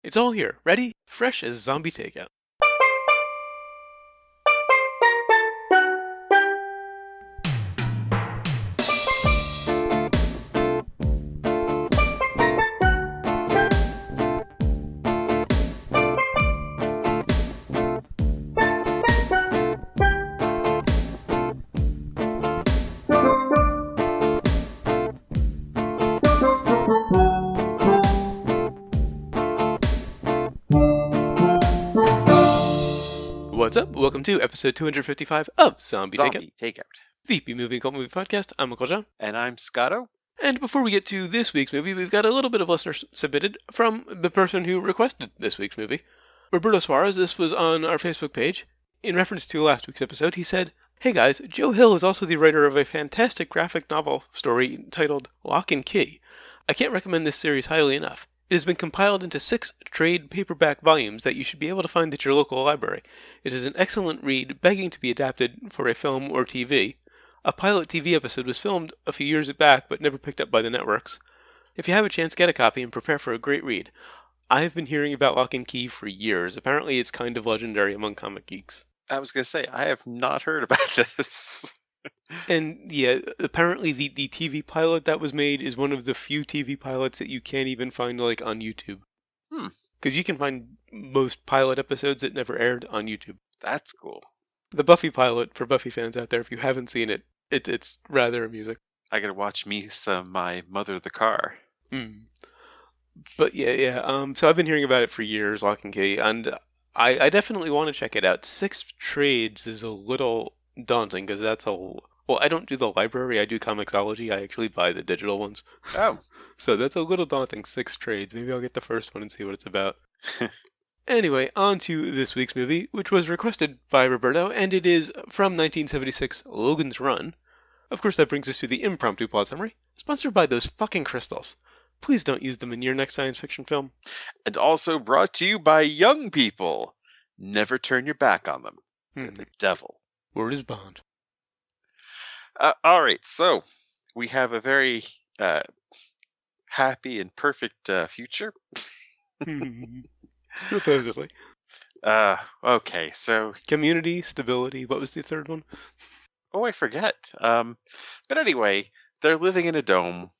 It's all here, ready, fresh as zombie takeout. What's up? Welcome to episode 255 of Zombie Takeout, the B-Movie and Cult Movie Podcast. I'm Uncle John. And I'm Scotto. And before we get to this week's movie, we've got a little bit of listeners submitted from the person who requested this week's movie. Roberto Suarez, this was on our Facebook page. In reference to last week's episode, he said, "Hey guys, Joe Hill is also the writer of a fantastic graphic novel story titled Lock and Key. I can't recommend this series highly enough. It has been compiled into 6 trade paperback volumes that you should be able to find at your local library. It is an excellent read, begging to be adapted for a film or TV. A pilot TV episode was filmed a few years back, but never picked up by the networks. If you have a chance, get a copy and prepare for a great read. I've been hearing about Lock and Key for years. Apparently it's kind of legendary among comic geeks." I was going to say, I have not heard about this. And yeah, apparently the TV pilot that was made is one of the few TV pilots that you can't even find like on YouTube. Because you can find most pilot episodes that never aired on YouTube. That's cool. The Buffy pilot, for Buffy fans out there, if you haven't seen it, it's rather amusing. I gotta watch me some My Mother the Car. But yeah. So I've been hearing about it for years, Lock and Key, and I definitely want to check it out. 6 trades is a little daunting because that's well, I don't do the library, I do Comixology. I actually buy the digital ones. Oh. So that's a little daunting, 6 trades. Maybe I'll get the first one and see what it's about. Anyway, on to this week's movie, which was requested by Roberto, and it is from 1976, Logan's Run. Of course, that brings us to the impromptu plot summary, sponsored by those fucking crystals. Please don't use them in your next science fiction film. And also brought to you by young people. Never turn your back on them. They're the devil. Word is bond. All right, so we have a very happy and perfect future. Supposedly. Okay, so... Community, stability, what was the third one? Oh, I forget. But anyway, they're living in a dome.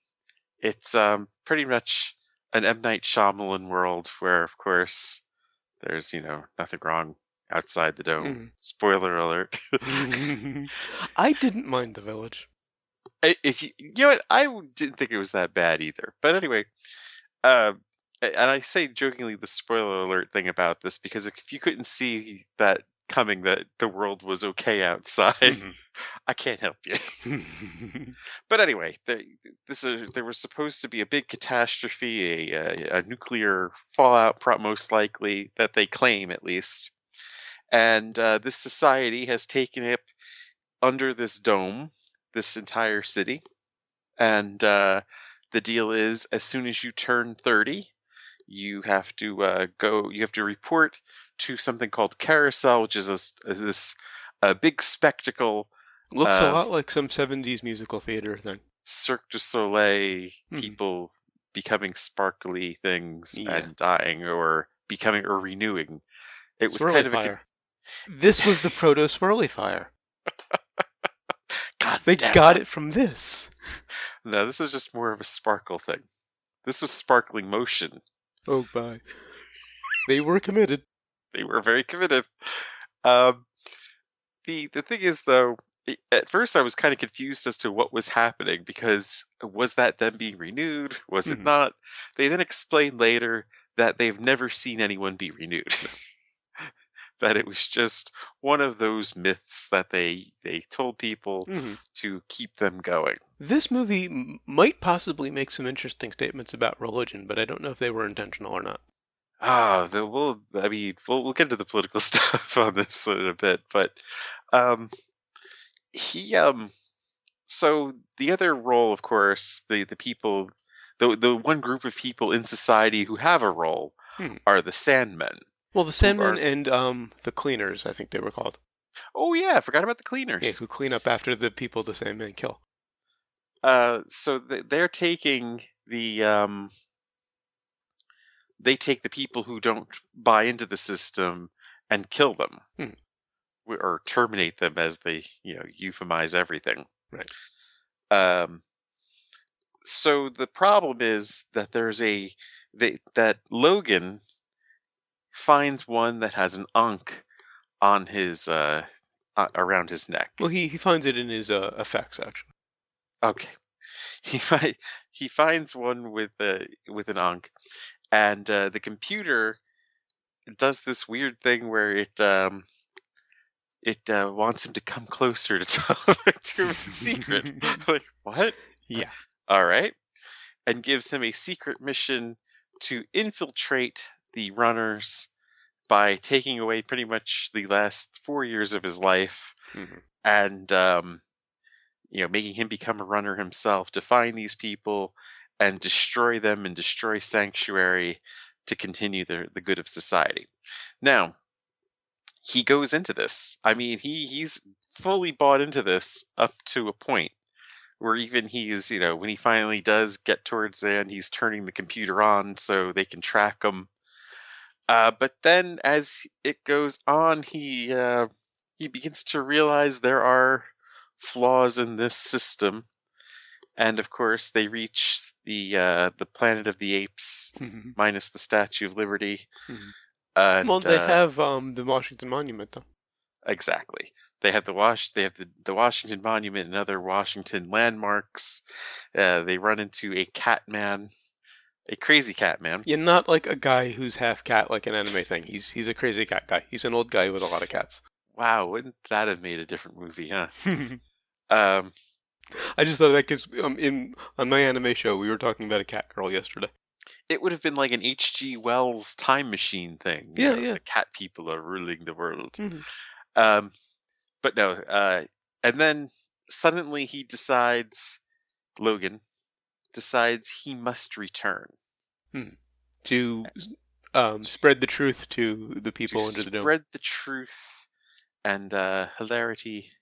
It's pretty much an M. Night Shyamalan world where, of course, there's, nothing wrong outside the dome. Spoiler alert. I didn't mind the village. If you know what, I didn't think it was that bad either. But anyway, and I say jokingly the spoiler alert thing about this because if you couldn't see that coming, that the world was okay outside, I can't help you. But anyway, there was supposed to be a big catastrophe, a nuclear fallout, most likely, that they claim at least. And this society has taken it under this dome, this entire city. And the deal is, as soon as you turn 30, you have to report to something called Carousel, which is this big spectacle. Looks a lot like some 70s musical theater thing. Cirque du Soleil, people becoming sparkly things and dying or becoming or renewing. It was kind of fire. This was the proto-swirly fire. God, they got it from this. No, this is just more of a sparkle thing. This was sparkling motion. Oh, bye. They were committed. They were very committed. The thing is, though, at first I was kind of confused as to what was happening because was that them being renewed? Was it not? They then explained later that they've never seen anyone be renewed. That it was just one of those myths that they told people to keep them going. This movie might possibly make some interesting statements about religion, but I don't know if they were intentional or not. We'll get into the political stuff on this in a bit, but so the other role, of course, the people, the one group of people in society who have a role are the Sandmen. Well, the Sandmen and the Cleaners, I think they were called. Oh yeah, I forgot about the Cleaners. Yeah, who clean up after the people the Sandmen kill. So they're taking the they take the people who don't buy into the system and kill them. Or terminate them, as they, euphemize everything. Right. So the problem is that that Logan finds one that has an ankh on his around his neck. Well, he finds it in his effects, actually. Okay, he finds one with an ankh, and the computer does this weird thing where it wants him to come closer to tell to him a secret. Like, what? Yeah. All right. And gives him a secret mission to infiltrate the runners by taking away pretty much the last 4 years of his life, and making him become a runner himself to find these people and destroy them and destroy Sanctuary to continue the good of society. Now, he goes into this. I mean, he's fully bought into this up to a point where even he's, when he finally does get towards the end, he's turning the computer on so they can track him. But then as it goes on, he begins to realize there are flaws in this system. And of course, they reach the planet of the apes, minus the Statue of Liberty. And, well, they have the Washington Monument, though. Exactly. They have the Washington Monument and other Washington landmarks. They run into a cat man, a crazy cat man. Yeah, not like a guy who's half cat, like an anime thing. He's a crazy cat guy. He's an old guy with a lot of cats. Wow, wouldn't that have made a different movie, huh? I just thought of that because on my anime show, we were talking about a cat girl yesterday. It would have been like an H.G. Wells time machine thing. Yeah. The cat people are ruling the world. But no, and then suddenly Logan decides he must return. To spread the truth to the people under the dome. Spread the truth, and hilarity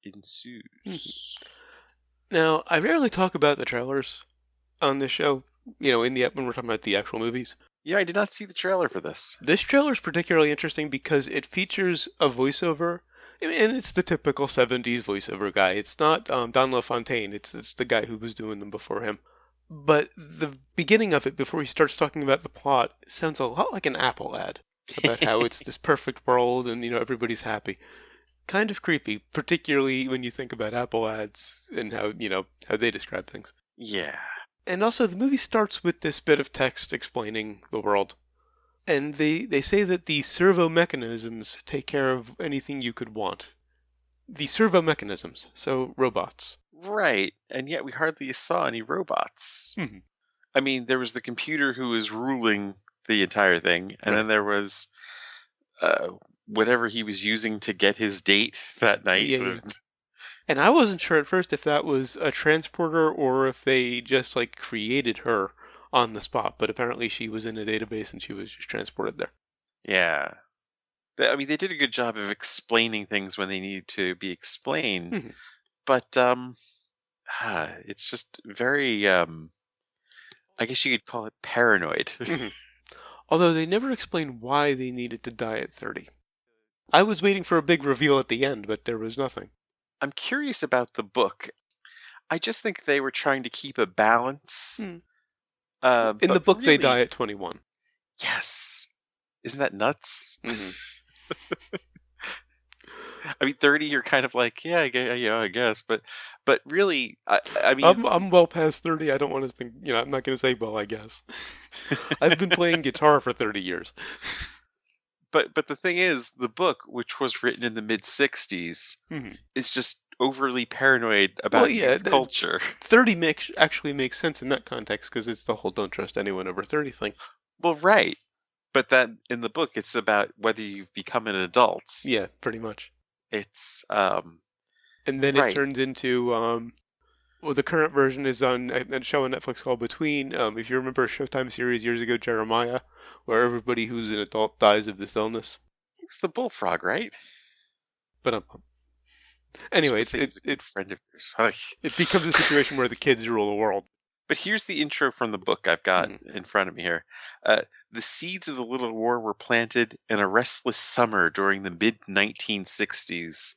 ensues. Now, I rarely talk about the trailers on this show, when we're talking about the actual movies. Yeah, I did not see the trailer for this. This trailer is particularly interesting because it features a voiceover, and it's the typical 70s voiceover guy. It's not Don LaFontaine, it's the guy who was doing them before him. But the beginning of it, before he starts talking about the plot, sounds a lot like an Apple ad about how it's this perfect world and, everybody's happy. Kind of creepy, particularly when you think about Apple ads and how they describe things. Yeah. And also, the movie starts with this bit of text explaining the world. And they say that the servo mechanisms take care of anything you could want. The servo mechanisms, so robots. Right, and yet we hardly saw any robots. I mean, there was the computer who was ruling the entire thing, and then there was whatever he was using to get his date that night. Yeah. And I wasn't sure at first if that was a transporter or if they just created her on the spot, but apparently she was in a database and she was just transported there. Yeah. I mean, they did a good job of explaining things when they needed to be explained, but it's just very, I guess you could call it paranoid. Although they never explained why they needed to die at 30. I was waiting for a big reveal at the end, but there was nothing. I'm curious about the book. I just think they were trying to keep a balance. In the book, really, they die at 21. Yes. Isn't that nuts? I mean, 30, you're kind of like, yeah, I guess. But really, I mean... I'm well past 30. I don't want to think, I'm not going to say, well, I guess. I've been playing guitar for 30 years. But the thing is, the book, which was written in the mid-60s, is just overly paranoid about youth culture. 30 actually makes sense in that context, because it's the whole don't trust anyone over 30 thing. Well, right. But that in the book, it's about whether you've become an adult. Yeah, pretty much. It's... and then it turns into... the current version is on a show on Netflix called Between. If you remember a Showtime series years ago, Jeremiah, where everybody who's an adult dies of this illness. It's the bullfrog, right? But anyway, it's a friend of yours. It becomes a situation where the kids rule the world. But here's the intro from the book I've got in front of me here. The seeds of the Little War were planted in a restless summer during the mid 1960s,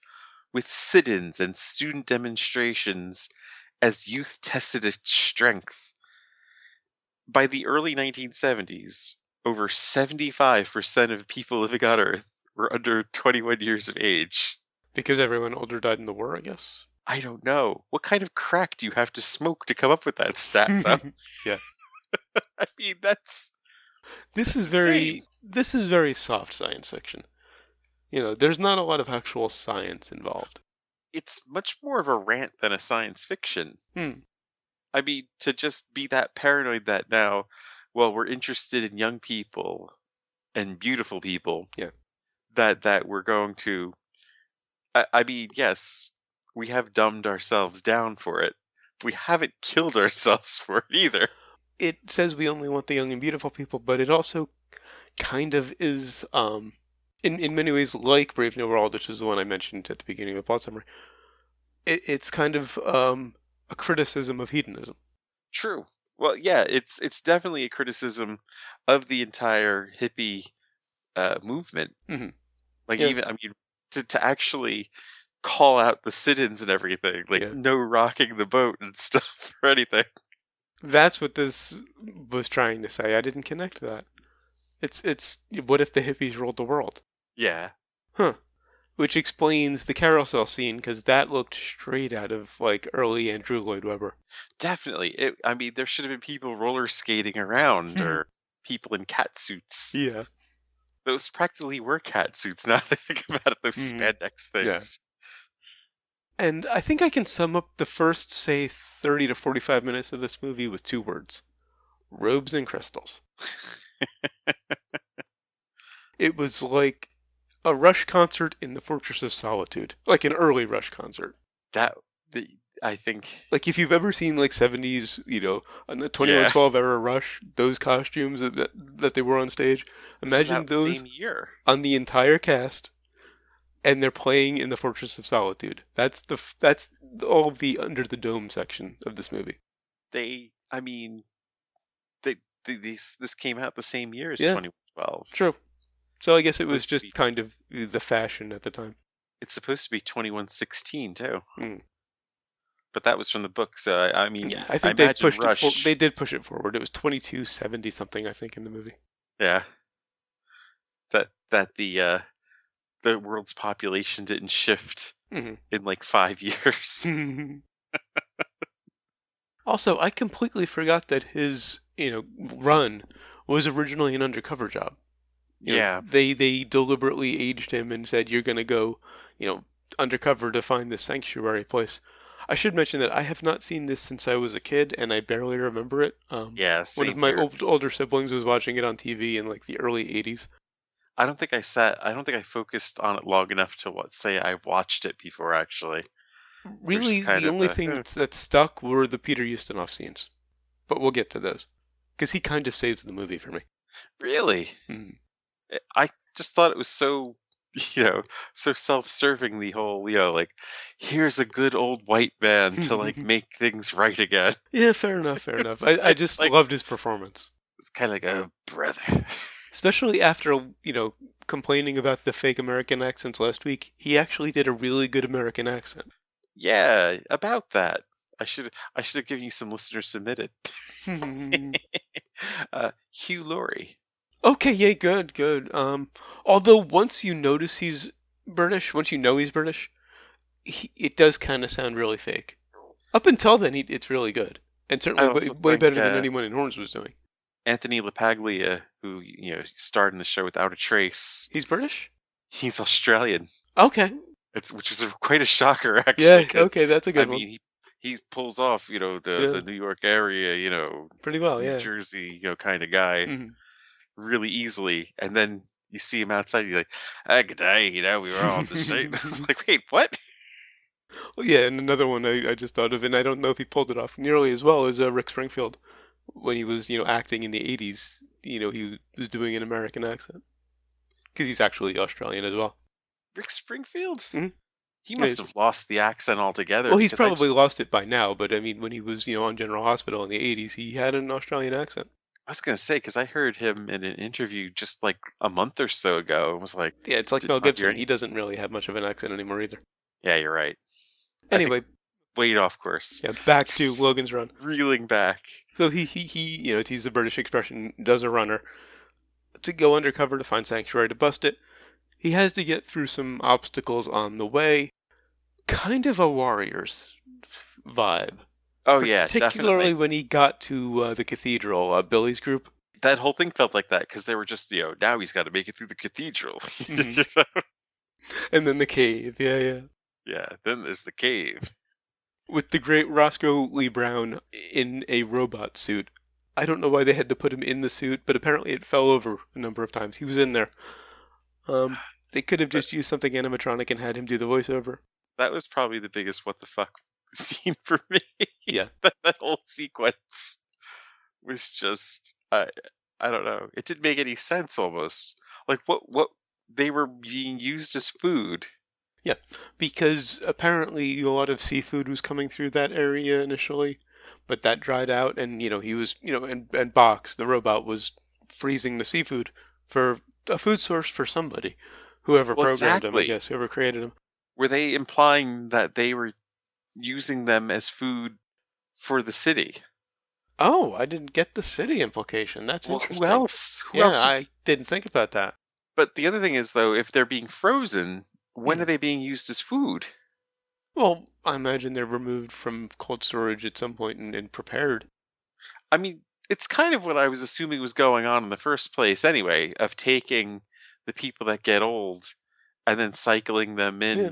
with sit ins and student demonstrations as youth tested its strength. By the early 1970s, over 75% of people living on Earth were under 21 years of age. Because everyone older died in the war, I guess. I don't know. What kind of crack do you have to smoke to come up with that stat, though? Yeah. I mean, that's This is insane. very soft science fiction. There's not a lot of actual science involved. It's much more of a rant than a science fiction. Hmm. I mean, to just be that paranoid that now, well, we're interested in young people and beautiful people, Yeah. that we're going to. I mean, yes, we have dumbed ourselves down for it. We haven't killed ourselves for it either. It says we only want the young and beautiful people, but it also kind of is, in many ways, like Brave New World, which is the one I mentioned at the beginning of the plot summary. It's kind of a criticism of hedonism. True. Well, yeah, it's definitely a criticism of the entire hippie movement. Hmm. Like, Yeah, even, I mean, to actually call out the sit-ins and everything, like yeah. no rocking the boat and stuff or anything. That's what this was trying to say. I didn't connect that. It's what if the hippies ruled the world? Yeah, Huh. Which explains the carousel scene, because that looked straight out of like early Andrew Lloyd Webber. definitely. I mean, there should have been people roller skating around or people in cat suits. Yeah. Those practically were cat suits. Now that I think about it, those Hmm. spandex Yeah. things. And I think I can sum up the first, say, 30 to 45 minutes of this movie with two words: robes and crystals. It was like a Rush concert in the Fortress of Solitude, like an early Rush concert. that the, I think, Like if you've ever seen like 70s, on the yeah, 2112 era Rush, those costumes that they wore on stage, this was imagine out the those same year. on the entire cast, and they're playing in the Fortress of Solitude. That's all of the under the dome section of this movie. I mean, this came out the same year as Yeah, 2012. true. So I guess It's it was supposed to just be. kind of the fashion at the time. It's supposed to be 2116 too, Mm. but that was from the book. So I mean, Yeah, I I think they imagine pushed it for. They Rush. did push it forward. It was 2270 something, I think, in the movie. Yeah, that the world's population didn't shift in like 5 years. Hmm. Also, I completely forgot that his, run was originally an undercover job. Yeah, They deliberately aged him and said you're gonna go, you know, undercover to find this sanctuary place. I should mention that I have not seen this since I was a kid, and I barely remember it. yeah, One of same my here. older siblings was watching it on TV in like the early '80s. I don't think I focused on it long enough to say I watched it before. Actually, it was Really, just kind the of only thing that stuck were the Peter Ustinov scenes, but we'll get to those because he kind of saves the movie for me. really. Mhm. I just thought it was so, you know, so self-serving. The whole, like, here's a good old white man to like make things right again. Yeah, fair enough, fair enough. It's I kind just like loved his performance, it's kind of like, oh brother. especially after complaining about the fake American accents last week. He actually did a really good American accent. Yeah, about that. I should have given you some listeners submitted. Hugh Laurie. Okay, yeah, good, good. Although once you notice he's British, once you know he's British, it does kind of sound really fake. Up until then, it's really good, and I certainly way, also way think better than anyone in Horns was doing. Anthony LaPaglia, who starred in the show Without a Trace, He's British? he's Australian. Okay. Which is quite a shocker actually, Yeah, because okay, that's a I good one. mean he pulls off Yeah, the New York area, pretty well, New yeah. Jersey kind of guy Mhm. really easily, and then you see him outside, you're like, ah, good day, we were all the same. I was like, wait, what? Well, yeah, and another one I just thought of, and I don't know if he pulled it off nearly as well as Rick Springfield when he was, acting in the '80s. He was doing an American accent because he's actually Australian as well. Rick Springfield? Hmm. He Yeah, must have lost the accent altogether well, he's because I probably just lost it by now, but I mean, when he was, on General Hospital in the '80s, he had an Australian accent. I was gonna say, because I heard him in an interview just like a month or so ago, and was like, Yeah, it's like did Mel not hear Gibson. any. He doesn't really have much of an accent anymore either. Yeah, you're right. I think Anyway, way off course. yeah, back to Logan's Run. Reeling back. So to use the British expression, does a runner to go undercover to find sanctuary to bust it. He has to get through some obstacles on the way. Kind of a Warriors vibe. Oh yeah, Particularly definitely. when he got to the cathedral, Billy's group. That whole thing felt like that because they were just, now he's got to make it through the cathedral. Mhm. And then the cave, yeah. Yeah, then there's the cave. With the great Roscoe Lee Brown in a robot suit. I don't know why they had to put him in the suit, but apparently it fell over a number of times. He was in there. They could have That, just used something animatronic and had him do the voiceover. that was probably the biggest what the fuck scene for me. Yeah. that whole sequence was just, I don't know. It didn't make any sense almost. Like what they were being used as food. Yeah, because apparently a lot of seafood was coming through that area initially, but that dried out, and he was, and Box, the robot, was freezing the seafood for a food source for somebody, whoever Well, programmed him, I exactly. guess, whoever created him. Were they implying that they were using them as food for the city? Oh, I didn't get the city implication. That's Well, who interesting. else? Who Yeah, else? I didn't think about that. But the other thing is, though, if they're being frozen, when Hmm. are they being used as food? Well, I imagine they're removed from cold storage at some point and prepared. I mean, it's kind of what I was assuming was going on in the first place, anyway, of taking the people that get old and then cycling them Yeah,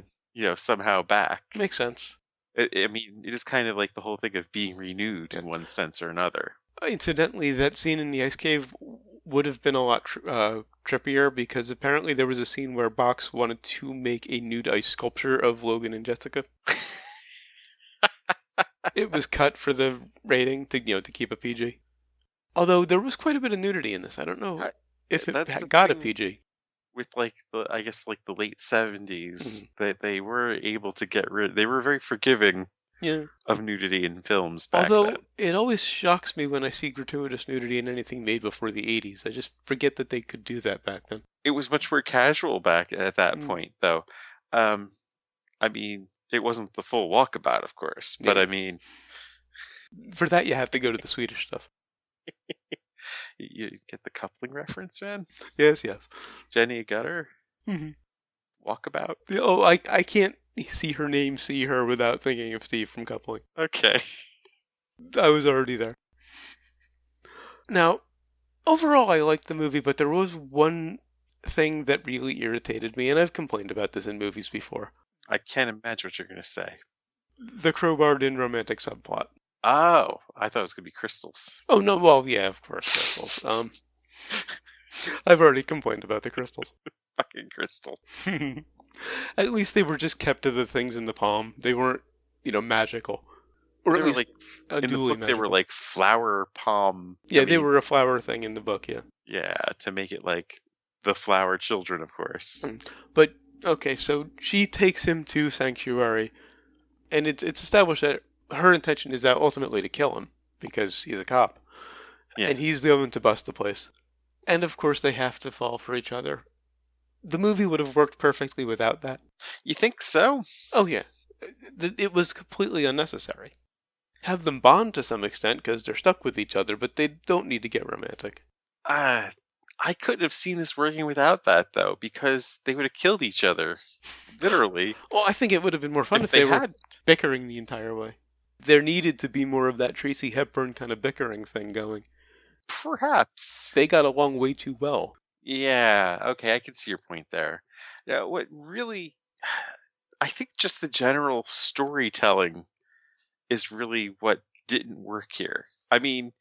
in, somehow back. makes sense. I mean, it is kind of like the whole thing of being renewed Yeah. in one sense or another. Incidentally, that scene in the ice cave would have been a lot trippier because apparently there was a scene where Box wanted to make a nude ice sculpture of Logan and Jessica. It was cut for the rating to keep a PG. Although there was quite a bit of nudity in this. I don't know I, if it that's the got a thing PG. with like I guess like the late 70s Mhm. that they were able to get rid. They were very forgiving Yeah. of nudity in films back then. Although it always shocks me when I see gratuitous nudity in anything made before the 80s. I just forget that they could do that back then. It was much more casual back at that Mm. point, though. Um, I mean, it wasn't the full walkabout, of course, but I Yeah. mean, For that, you have to go to the Swedish stuff. you get the coupling reference, man. Yes. Jenny Gutter, Hmm. walkabout. Oh, I can't see her name, see her without thinking of Steve from Coupling. Okay. I was already there. Now, overall, I liked the movie, but there was one thing that really irritated me, and I've complained about this in movies before. I can't imagine what you're gonna say. The crowbarred in romantic subplot. Oh, I thought it was gonna be crystals. Oh, no, well, yeah, of course, crystals. I've already complained about the crystals. Fucking crystals. At least they were just kept to the things in the palm. They weren't, magical. Or They at were least like in the unduly book. They were magical. like flower palm. I Yeah, they mean, were a flower thing in the book, yeah. yeah, to make it like the flower children, of course. But okay, so she takes him to Sanctuary, and it's established that her intention is ultimately to kill him because he's a cop, Yeah. and he's the one to bust the place. And of course, they have to fall for each other. The movie would have worked perfectly without that. You think so? Oh yeah, it was completely unnecessary. Have them bond to some extent because they're stuck with each other, but they don't need to get romantic. Uh, I couldn't have seen this working without that, though, because they would have killed each other, literally, Well, I think it would have been more fun if if they they were had. bickering the entire way. There needed to be more of that Tracy Hepburn kind of bickering thing going. Perhaps. They got along way too well. Yeah, okay, I can see your point there. Yeah, what really, I think just the general storytelling is really what didn't work here. I mean,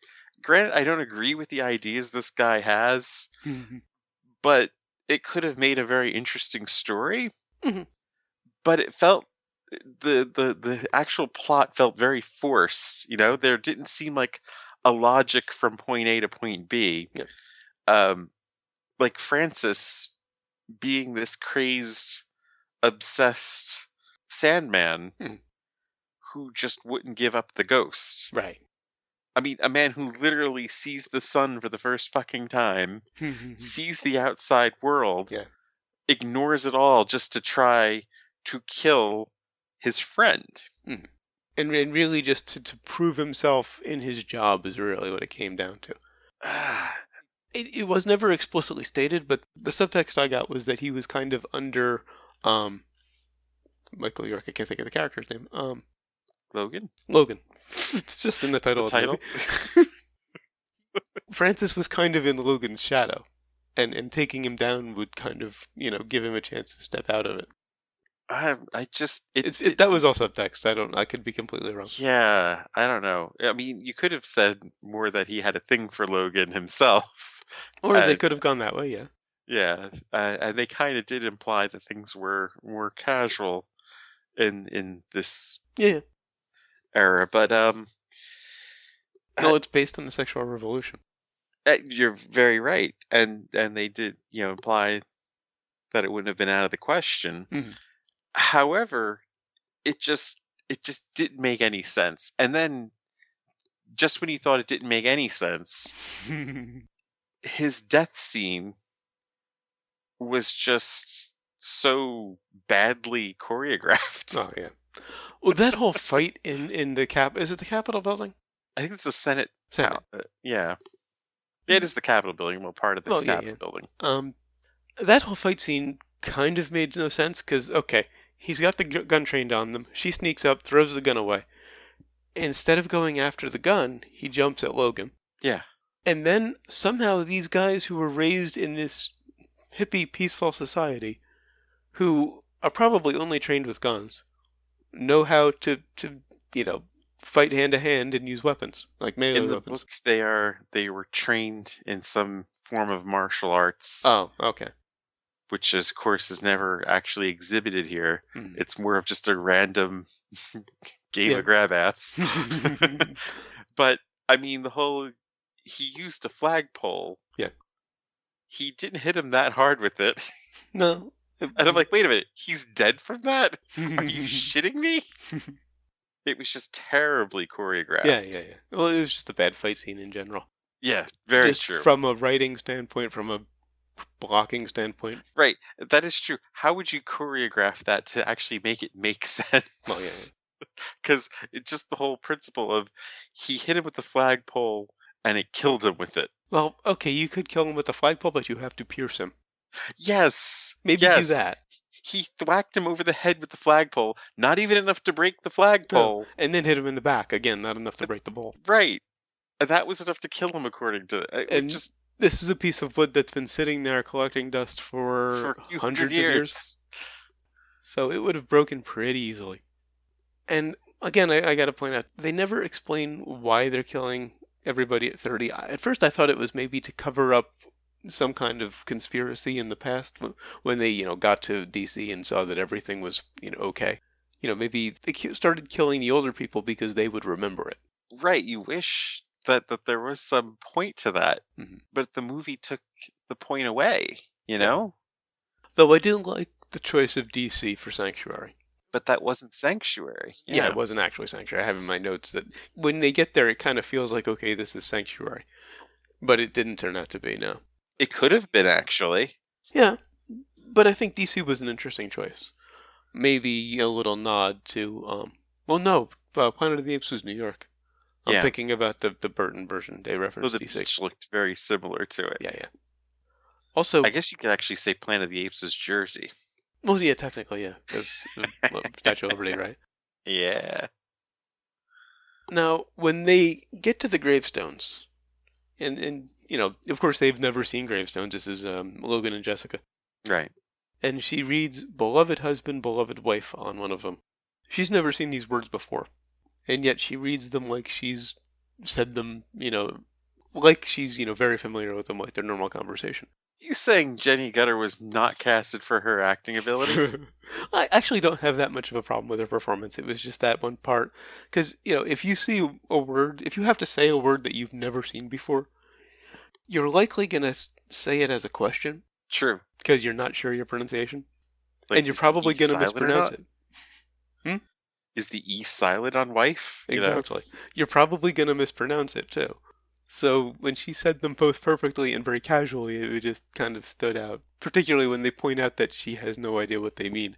granted, I don't agree with the ideas this guy has, Mhm. but it could have made a very interesting story. Mhm. But it felt the actual plot felt very forced. There didn't seem like a logic from point A to point B. Yeah. Um, like Francis being this crazed, obsessed Sandman Mhm. who just wouldn't give up the ghost. Right. I mean, a man who literally sees the sun for the first fucking time, sees the outside world, Yeah. ignores it all just to try to kill his friend. Mhm. And really just to prove himself in his job is really what it came down to. It was never explicitly stated, but the subtext I got was that he was kind of under Michael York. I can't think of the character's name. Logan? Logan. It's just in the The title of the title? movie. Francis was kind of in Logan's shadow, and taking him down would kind of give him a chance to step out of it. I just That was all subtext. I could be completely wrong. Yeah, I don't know. I mean, you could have said more that he had a thing for Logan himself. Or they could have gone that way, yeah. Yeah, and they kind of did imply that things were more casual in this Yeah. era, but No, it's based on the sexual revolution. you're very right, and they did imply that it wouldn't have been out of the question. Mm-hmm. However, it just didn't make any sense, and then just when you thought it didn't make any sense, his death scene was just so badly choreographed. Oh yeah. Well, that whole fight in the is it the Capitol building? I think it's the Senate. Senate. Yeah. It is the Capitol building. Well, part of the Capitol building. That whole fight scene kind of made no sense because okay, he's got the gun trained on them. She sneaks up, throws the gun away. Instead of going after the gun, he jumps at Logan. Yeah. And then somehow these guys who were raised in this hippie, peaceful society, who are probably only trained with guns, know how to fight hand to hand and use weapons like melee In the weapons. book, they were trained in some form of martial arts. Oh, okay. Which, of course, is never actually exhibited here. Mm. It's more of just a random game of grab ass. But I mean, he used a flagpole. Yeah. He didn't hit him that hard with it. No. And I'm like, wait a minute, he's dead from that? Are you shitting me? It was just terribly choreographed. Yeah. Well, it was just a bad fight scene in general. Yeah, very just true. From a writing standpoint, from a blocking standpoint. Right, that is true. How would you choreograph that to actually make it make sense? Well, yeah. Because it's just the whole principle of he hit him with the flagpole and it killed him with it. Well, okay, you could kill him with the flagpole, but you have to pierce him. Yes. Maybe do that. He thwacked him over the head with the flagpole, not even enough to break the flagpole. No. And then hit him in the back. Again, not enough to break the bowl. Right. And that was enough to kill him, according to... This is a piece of wood that's been sitting there collecting dust for hundreds of years. So it would have broken pretty easily. And again, I got to point out, they never explain why they're killing everybody at 30. At first, I thought it was maybe to cover up some kind of conspiracy in the past when they, got to DC and saw that everything was, okay. Maybe they started killing the older people because they would remember it. Right. You wish that there was some point to that, mm-hmm. But the movie took the point away, you know? Though I do like the choice of DC for Sanctuary. But that wasn't Sanctuary. Yeah, it wasn't actually Sanctuary. I have in my notes that when they get there, it kind of feels like, okay, this is Sanctuary. But it didn't turn out to be, no. It could have been, actually. Yeah, but I think DC was an interesting choice. Maybe a little nod to, Planet of the Apes was New York. I'm thinking about the Burton version. They referenced DC. Which looked very similar to it. Yeah. Also, I guess you could actually say Planet of the Apes was Jersey. Well, yeah, technically, yeah, because Statue of Liberty, right? Yeah. Now, when they get to the gravestones, and of course, they've never seen gravestones. This is Logan and Jessica. Right. And she reads "beloved husband, beloved wife" on one of them. She's never seen these words before, and yet she reads them like she's said them, like she's very familiar with them, like their normal conversation. You saying Jenny Gutter was not casted for her acting ability? I actually don't have that much of a problem with her performance. It was just that one part. Because, if you see a word, if you have to say a word that you've never seen before, you're likely going to say it as a question. True. Because you're not sure your pronunciation. Like, and you're probably going to mispronounce it. Is the E silent on wife? You know? Exactly. You're probably going to mispronounce it too. So when she said them both perfectly and very casually, it just kind of stood out, particularly when they point out that she has no idea what they mean.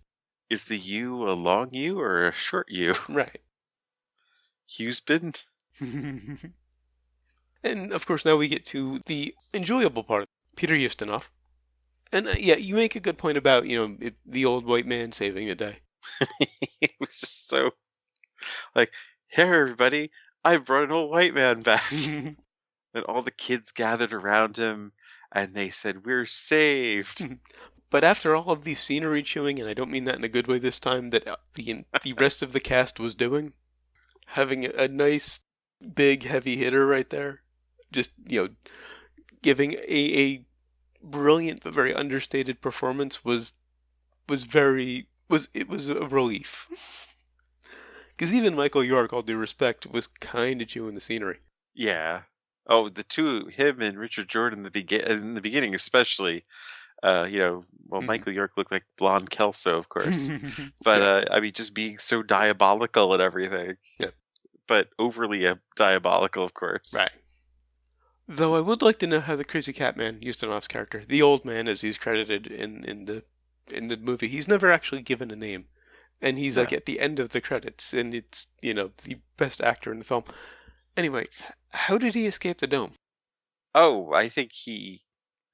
Is the U a long U or a short U? Right. Husband? And of course, now we get to the enjoyable part. Peter Ustinov. And yeah, you make a good point about, the old white man saving the day. It was just so like, here everybody, I brought an old white man back. And all the kids gathered around him and they said, "We're saved." But after all of the scenery chewing, and I don't mean that in a good way this time, that the rest of the cast was doing, having a nice big heavy hitter right there, just giving a brilliant but very understated performance was a relief. Because even Michael York, all due respect, was kind of chewing the scenery. Yeah. Oh, the two, him and Richard Jordan, in the beginning especially. Well, Michael York looked like blonde Kelso, of course, but Yeah. I mean, just being so diabolical and everything. Yeah. But overly diabolical, of course. Right. Though I would like to know how the Crazy Cat Man, Ustinov's character, the old man as he's credited in the movie, he's never actually given a name. And he's like Yeah. at the end of the credits, and it's, the best actor in the film. Anyway, how did he escape the dome? Oh, I think he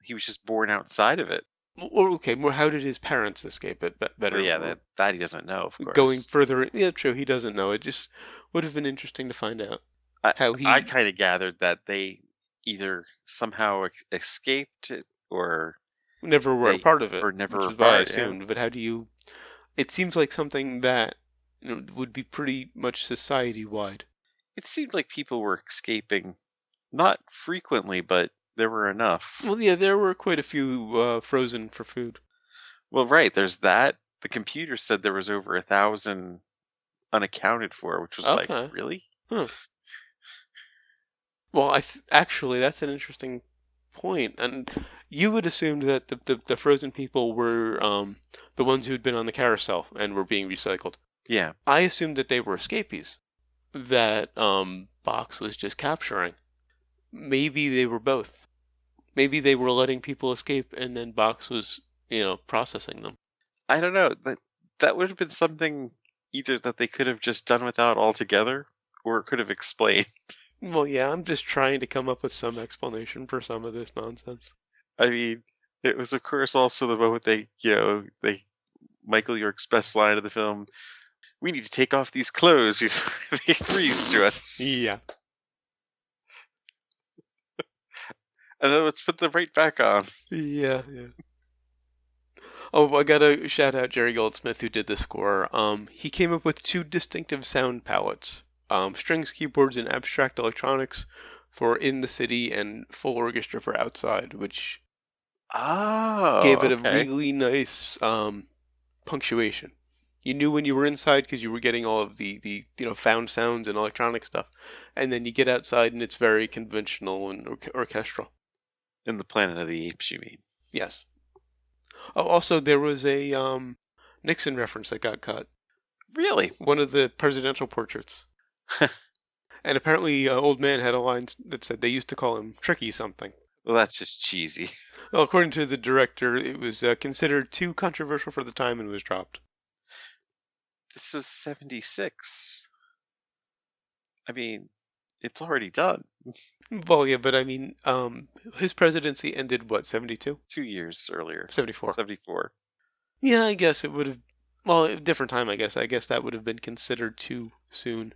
was just born outside of it. Or, okay, more how did his parents escape it Well, better? yeah, Or that he doesn't know, of going course. further, yeah, true, he doesn't know. It just would have been interesting to find out I how I he kind of gathered that they either somehow escaped it or never were a they part of it, or never which were is why I part. Yeah, assumed. But how do you? It seems like something that would be pretty much society wide. it seemed like people were escaping, not frequently, but there were enough. Well, yeah, there were quite a few frozen for food. Well, right, there's that. The computer said there was over 1,000 unaccounted for, which was like, Okay. really? Huh. Well, actually, that's an interesting point. And you would assume that the frozen people were the ones who'd been on the carousel and were being recycled. Yeah. I assumed that they were escapees that Box was just capturing. Maybe they were both. Maybe they were letting people escape and then Box was, processing them. I don't know. That would have been something either that they could have just done without altogether, or it could have explained. Well, yeah, I'm just trying to come up with some explanation for some of this nonsense. I mean, it was of course also the moment they Michael York's best line of the film. We need to take off these clothes before they freeze to us. Yeah. And then let's put them right back on. Yeah, yeah. Oh, I gotta shout out Jerry Goldsmith who did the score. He came up with two distinctive sound palettes. Strings, keyboards, and abstract electronics for In the City and full orchestra for Outside, which gave Oh, it a okay. really nice punctuation. You knew when you were inside because you were getting all of the found sounds and electronic stuff, and then you get outside and it's very conventional and orchestral. In the Planet of the Apes, you mean? Yes. Oh, also there was a Nixon reference that got cut. Really? One of the presidential portraits. And apparently, Old Man had a line that said they used to call him Tricky something. Well, that's just cheesy. Well, according to the director, it was considered too controversial for the time and was dropped. This was 76. I mean, it's already done. Well, yeah, but I mean, his presidency ended what, 72? 2 years earlier. 74. 74. Yeah, I guess it would have. Well, a different time, I guess. I guess that would have been considered too soon.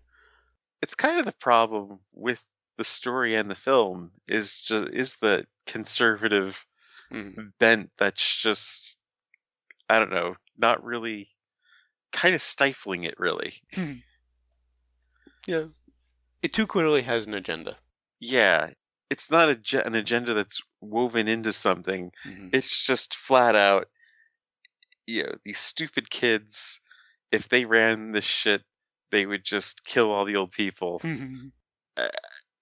It's kind of the problem with the story and the film is the conservative Mm. bent that's just, I don't know, not really, kind of stifling it really. Yeah, it too clearly has an agenda. Yeah, it's not an agenda that's woven into something. Mhm. It's just flat out, these stupid kids, if they ran this shit, they would just kill all the old people. Uh,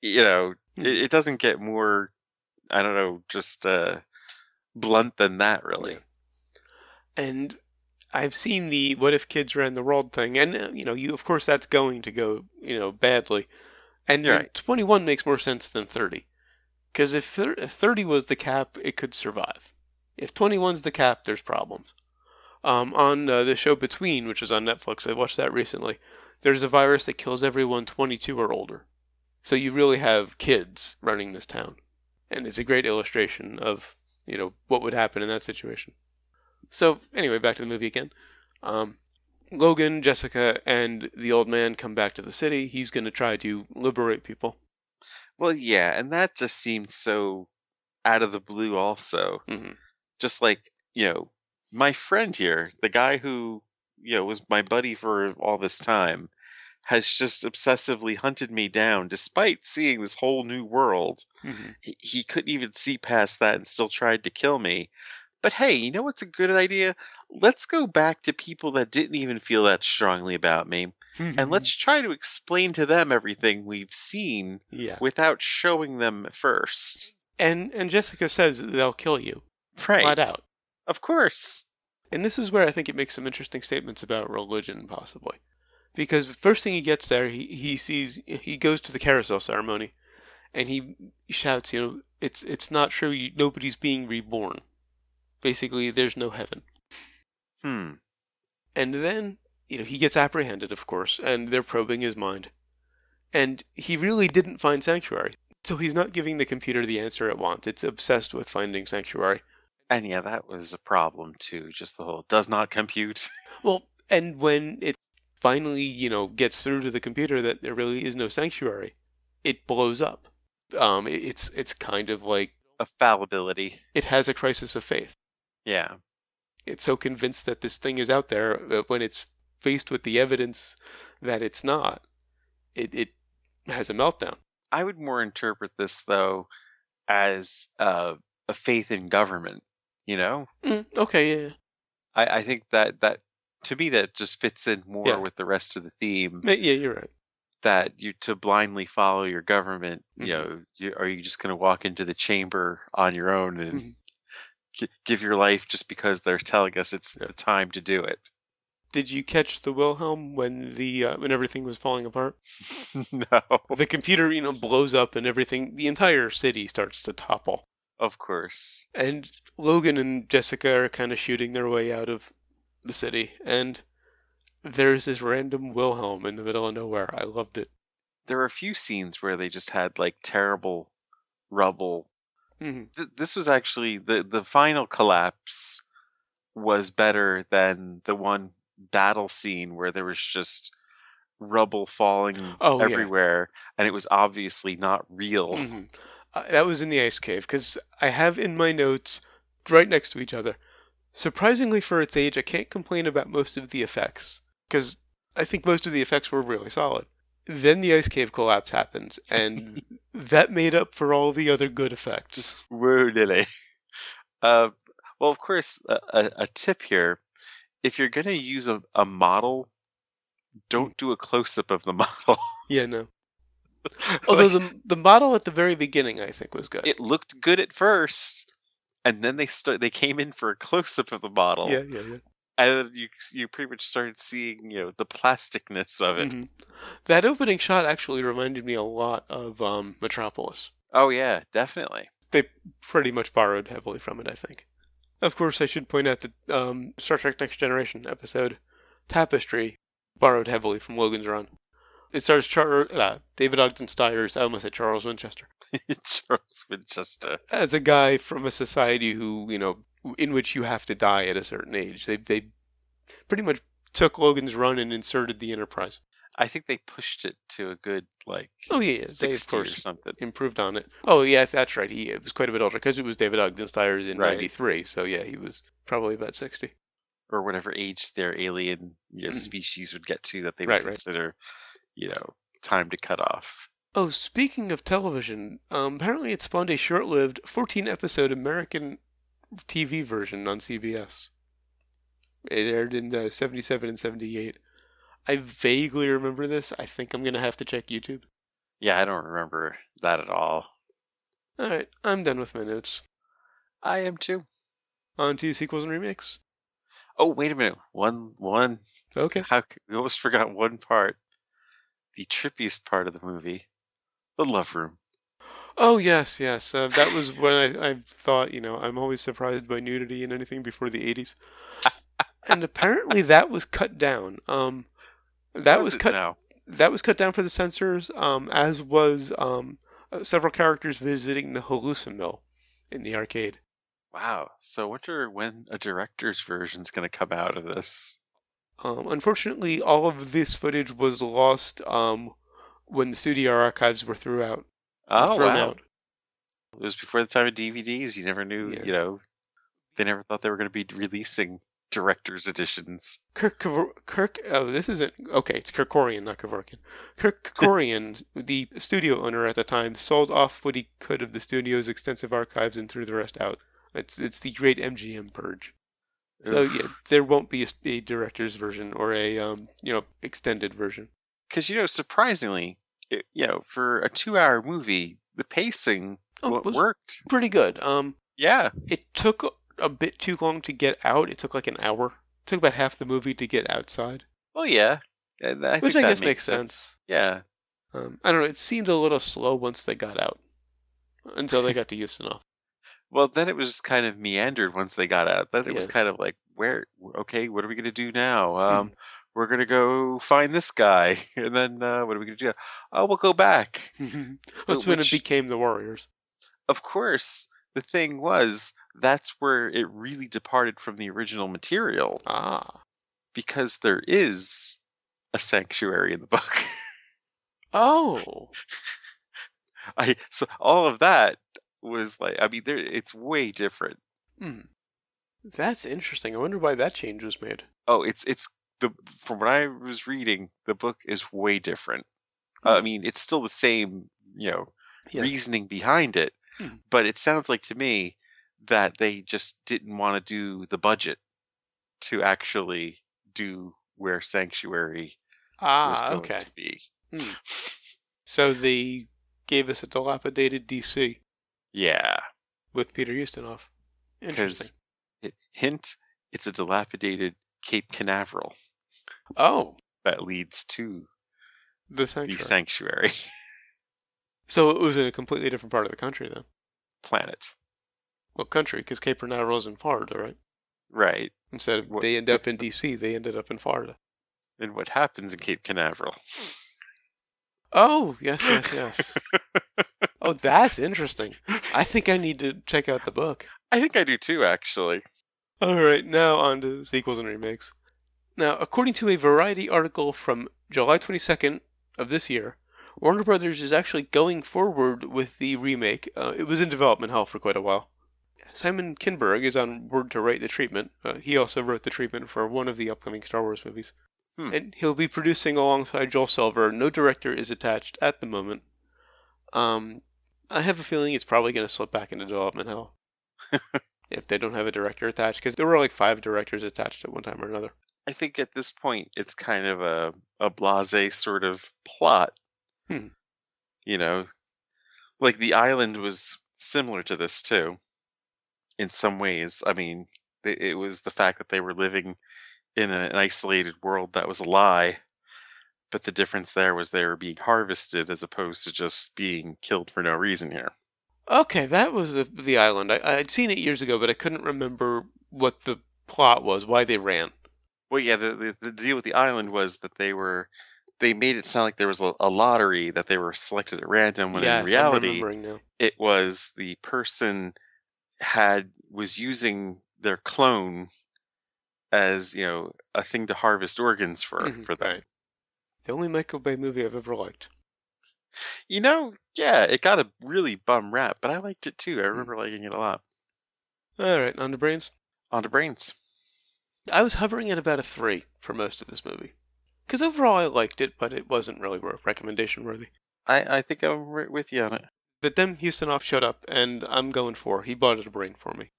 it doesn't get more, I don't know, just blunt than that, really. Yeah. And I've seen the "What if kids ran the world" thing, and you of course that's going to go badly, and You're then right. 21 makes more sense than 30, because if 30 was the cap, it could survive. If 21's the cap, there's problems. On the show Between, which is on Netflix, I watched that recently. There's a virus that kills everyone 22 or older. So you really have kids running this town, and it's a great illustration of what would happen in that situation. So anyway, back to the movie again. Um, Logan, Jessica, and the old man come back to the city. He's going to try to liberate people. Well, yeah, and that just seemed so out of the blue also. Hmm. Just like, my friend here, the guy who, was my buddy for all this time, has just obsessively hunted me down despite seeing this whole new world. Hmm. He couldn't even see past that and still tried to kill me. But hey, you know what's a good idea? Let's go back to people that didn't even feel that strongly about me, and let's try to explain to them everything we've seen Yeah. without showing them first. And Jessica says they'll kill you, Right. flat out. Of course. And this is where I think it makes some interesting statements about religion, possibly. Because the first thing he gets there, he goes to the carousel ceremony, and he shouts, it's not true. Nobody's being reborn. Basically, there's no heaven. Hmm. And then, he gets apprehended, of course, and they're probing his mind. And he really didn't find sanctuary. So he's not giving the computer the answer it wants. It's obsessed with finding sanctuary. And yeah, that was a problem too. Just the whole does not compute. Well, and when it finally, gets through to the computer that there really is no sanctuary, it blows up. It's kind of like A fallibility. it has a crisis of faith. Yeah. It's so convinced that this thing is out there that when it's faced with the evidence that it's not, it has a meltdown. I would more interpret this though as a faith in government. You know, Okay, yeah, I think that to me that just fits in more yeah, with the rest of the theme. yeah, you're right. That you to blindly follow your government. Hmm. Are you just going to walk into the chamber on your own and Hmm. give your life just because they're telling us it's Yeah. the time to do it? Did you catch the Wilhelm when everything was falling apart? No, The computer, blows up and everything. The entire city starts to topple. of course. And Logan and Jessica are kind of shooting their way out of the city, and there's this random Wilhelm in the middle of nowhere. I loved it. There were a few scenes where they just had like terrible rubble. Hmm. This was actually the final collapse was better than the one battle scene where there was just rubble falling Oh yeah. everywhere and it was obviously not real. Hmm. That was in the ice cave because I have in my notes right next to each other. Surprisingly for its age, I can't complain about most of the effects because I think most of the effects were really solid. Then the ice cave collapse happened, and that made up for all the other good effects. Whoa, Lily. Uh, well, of course, a tip here: if you're gonna use a model, Mm. don't do a close up of the model. Yeah, no. Although Like, the model at the very beginning, I think, was good. it looked good at first, and then they came in for a close up of the Yeah, model, yeah, yeah. and then you pretty much started seeing the plasticness of it. Hmm. That opening shot actually reminded me a lot of Metropolis. Oh yeah, definitely. They pretty much borrowed heavily from it, I think. Of course, I should point out that Star Trek Next Generation episode Tapestry borrowed heavily from Logan's Run. It stars David Ogden Stiers, I almost said Charles Winchester, Charles Winchester. as a guy from a society who, in which you have to die at a certain age. They pretty much took Logan's Run and inserted the Enterprise. I think they pushed it to a good like Oh yeah, they of 60 or course something. improved on it. Oh yeah, that's right. He was quite a bit older because it was David Ogden Stiers in Right. '93. So yeah, he was probably about 60. Or whatever age their alien Mhm. species would get to that they would Right, right. consider, time to cut off. Oh, speaking of television, apparently it spawned a short-lived 14-episode American TV version on CBS. It aired in '77 and '78. I vaguely remember this. I think I'm gonna have to check YouTube. Yeah, I don't remember that at all. All right, I'm done with my notes. I am too. On to sequels and remakes. Oh, wait a minute. One. Okay. We almost forgot one part. The trippiest part of the movie, the love room. Oh yes, yes. That was when I thought, I'm always surprised by nudity in anything before the 80s. And apparently that was cut down. That Was was it cut now? that was cut down for the censors, as was several characters visiting the hallucin mill in the arcade. Wow. So I wonder when a director's version's going to come out of this. Unfortunately, all of this footage was lost when the studio archives were Oh, thrown wow. out. It was before the time of DVDs. You never knew, Yeah. they never thought they were going to be releasing director's editions. Oh, this isn't okay. It's Kerkorian, not Kevorkian. Kirk Kerkorian, the studio owner at the time, sold off what he could of the studio's extensive archives and threw the rest out. It's the great MGM purge. So yeah, Oof. there won't be a director's version or a extended version. Because, surprisingly, for a 2-hour movie, the pacing Oh, it was worked. pretty good. Yeah. It took a bit too long to get out. It took like an hour. It took about half the movie to get outside, Well, yeah. And I which think I that guess makes makes sense. sense. Yeah. I don't know. It seemed a little slow once they got out, until they got to Houston off. Well, then it was kind of meandered once they got out. Then it was Yeah. kind of like, okay, what are we going to do now? Hmm. We're going to go find this guy. And then what are we going to do? Oh, we'll go back. That's when it Which, became the Warriors. of course, the thing was, that's where it really departed from the original material. Ah. Because there is a sanctuary in the book. Oh. So all of that was like, it's way different. Hmm. That's interesting. I wonder why that change was made. Oh, it's the from what I was reading, the book is way different. Hmm. It's still the same, Yeah. reasoning behind it, Hmm. but it sounds like to me that they just didn't want to do the budget to actually do where Sanctuary was Ah. going Okay. to be. Hmm. So they gave us a dilapidated DC Yeah, with Peter Ustinov. Interesting. because hint, it's a dilapidated Cape Canaveral Oh, that leads to the the sanctuary. Sanctuary So it was in a completely different part of the country then. planet. Well, country, because Cape Canaveral is in Florida, right? Right. Instead of What, they end what up in DC, they ended up in Florida. and what happens in Cape Canaveral? Oh, yes, yes, yes. Oh, that's interesting. I think I need to check out the book. I think I do too, actually. All right, now on to sequels and remakes. Now, according to a Variety article from July 22nd of this year, Warner Brothers is actually going forward with the remake. It was in development hell for quite a while. Simon Kinberg is on board to write the treatment. He also wrote the treatment for one of the upcoming Star Wars movies. Hmm. And he'll be producing alongside Joel Silver. No director is attached at the moment. I have a feeling it's probably going to slip back into development hell if they don't have a director attached, because there were like 5 directors attached at one time or another. I think at this point it's kind of a blasé sort of plot. Hmm. Like The Island was similar to this too, in some ways. It was the fact that they were living in an isolated world that was a lie, but the difference there was they were being harvested as opposed to just being killed for no reason here. Okay, that was the island. I'd seen it years ago, but I couldn't remember what the plot was, why they ran. Well, yeah, the deal with The Island was that they made it sound like there was a lottery that they were selected at random, when in Yes, I'm reality remembering now. it was the person was using their clone as a thing to harvest organs for them. Right. The only Michael Bay movie I've ever liked. Yeah, it got a really bum rap, but I liked it too. I Hmm. remember liking it a lot. All right, on to brains. On to brains. I was hovering at about a 3 for most of this movie. Because overall I liked it, but it wasn't really recommendation worthy. I think I'm right with you on it. But then Houston showed up, and I'm going for. He bought it a brain for me.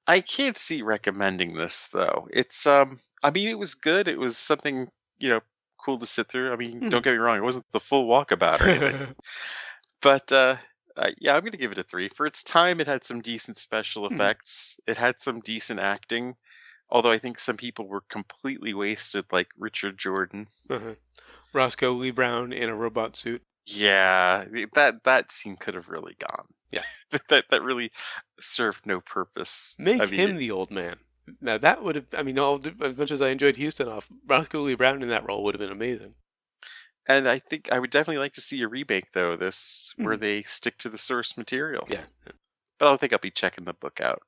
I can't see recommending this though. It was good. It was something, cool to sit through. Don't get me wrong, it wasn't the full walkabout or anything. But yeah, I'm gonna give it a 3. For its time, it had some decent special effects. It had some decent acting. Although I think some people were completely wasted, like Richard Jordan. Uh-huh. Roscoe Lee Brown in a robot suit. Yeah, that scene could have really gone. Yeah. that really served no purpose. Make I mean, him the old man. Now that would have, I mean, as much as I enjoyed Houston off, Roscoe Lee Brown in that role would have been amazing. and I think I would definitely like to see a remake, though, this where Mhm. they stick to the source material. Yeah. But I think I'll be checking the book out.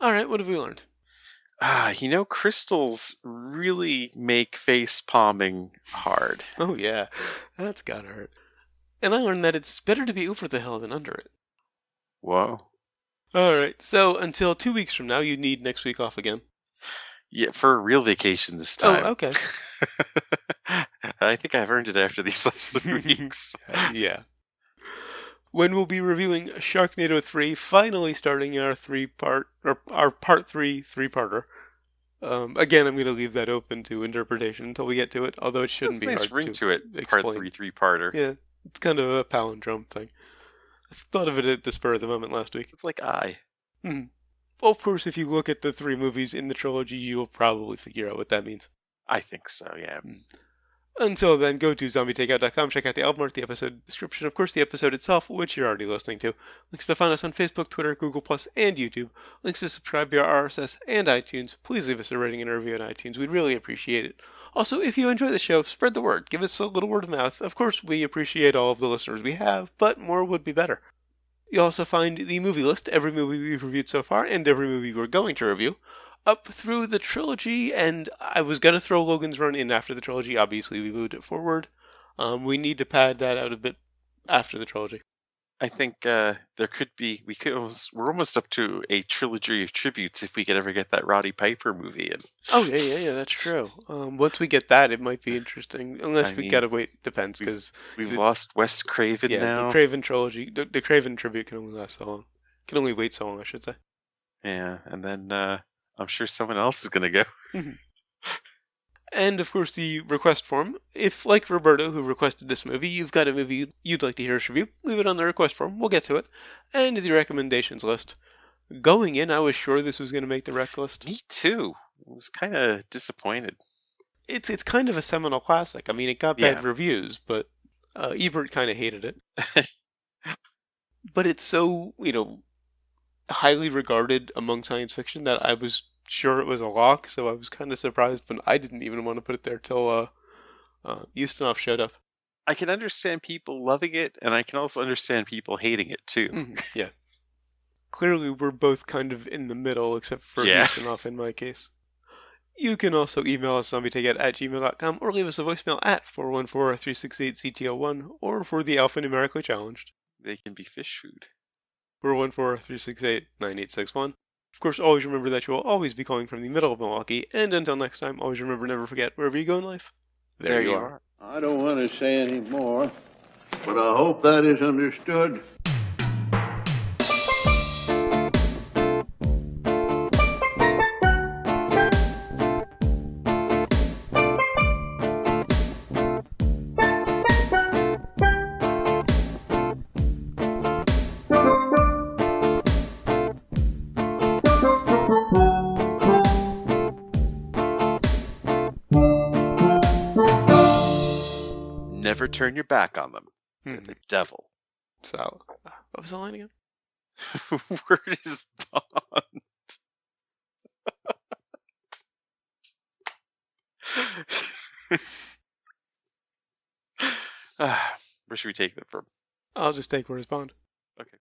All right, what have we learned? Crystals really make face palming hard. Oh yeah, that's gotta hurt. And I learned that it's better to be over the hill than under it. Whoa. All right, so until 2 weeks from now, you need next week off again. Yeah, for a real vacation this Oh, time. okay. I think I've earned it after these last 3 weeks. Yeah. When we'll be reviewing Sharknado 3, finally starting our part 3 three-parter. Again, I'm going to leave that open to interpretation until we get to it, although it shouldn't That's a be nice hard ring to to it. explain. Part 3 three-parter. Yeah, it's kind of a palindrome thing. I thought of it at the spur of the moment last week. It's like I. Well, of course, if you look at the 3 movies in the trilogy, you'll probably figure out what that means. I think so, yeah. Until then, go to zombietakeout.com, check out the album art, the episode description, of course, the episode itself, which you're already listening to. Links to find us on Facebook, Twitter, Google+, and YouTube. Links to subscribe via RSS and iTunes. Please leave us a rating and a review on iTunes. We'd really appreciate it. Also, if you enjoy the show, spread the word. Give us a little word of mouth. Of course, we appreciate all of the listeners we have, but more would be better. You'll also find the movie list, every movie we've reviewed so far, and every movie we're going to review, up through the trilogy, and I was going to throw Logan's Run in after the trilogy. Obviously, we moved it forward. We need to pad that out a bit after the trilogy. I think there could be, we're almost up to a trilogy of tributes if we could ever get that Roddy Piper movie in. Oh, yeah, that's true. Once we get that, it might be interesting. Unless we gotta wait, depends, because we've lost Wes Craven now. The Craven trilogy, the Craven tribute can only last so long. Can only wait so long, I should say. Yeah, and then I'm sure someone else is going to go. And, of course, the request form. If, like Roberto, who requested this movie, you've got a movie you'd like to hear us review, leave it on the request form. We'll get to it. And the recommendations list. Going in, I was sure this was going to make the rec list. Me too. I was kind of disappointed. It's kind of a seminal classic. I mean, it got bad reviews, but Ebert kind of hated it. But it's so, highly regarded among science fiction that I was sure it was a lock, so I was kind of surprised, but I didn't even want to put it there till Ustinov showed up. I can understand people loving it, and I can also understand people hating it too. Yeah. Clearly, we're both kind of in the middle, except for Ustinov in my case. You can also email us zombietakeout@gmail.com or leave us a voicemail at 414-368-CTO1 or for the alphanumerically challenged. They can be fish food. 414-368-9861. Of course, always remember that you will always be calling from the middle of Milwaukee, and until next time, always remember, never forget, wherever you go in life, there you are. I don't want to say any more, but I hope that is understood. Never turn your back on them. They're the devil. So, what was the line again? Word is bond. Where should we take that from? I'll just take word is bond. Okay.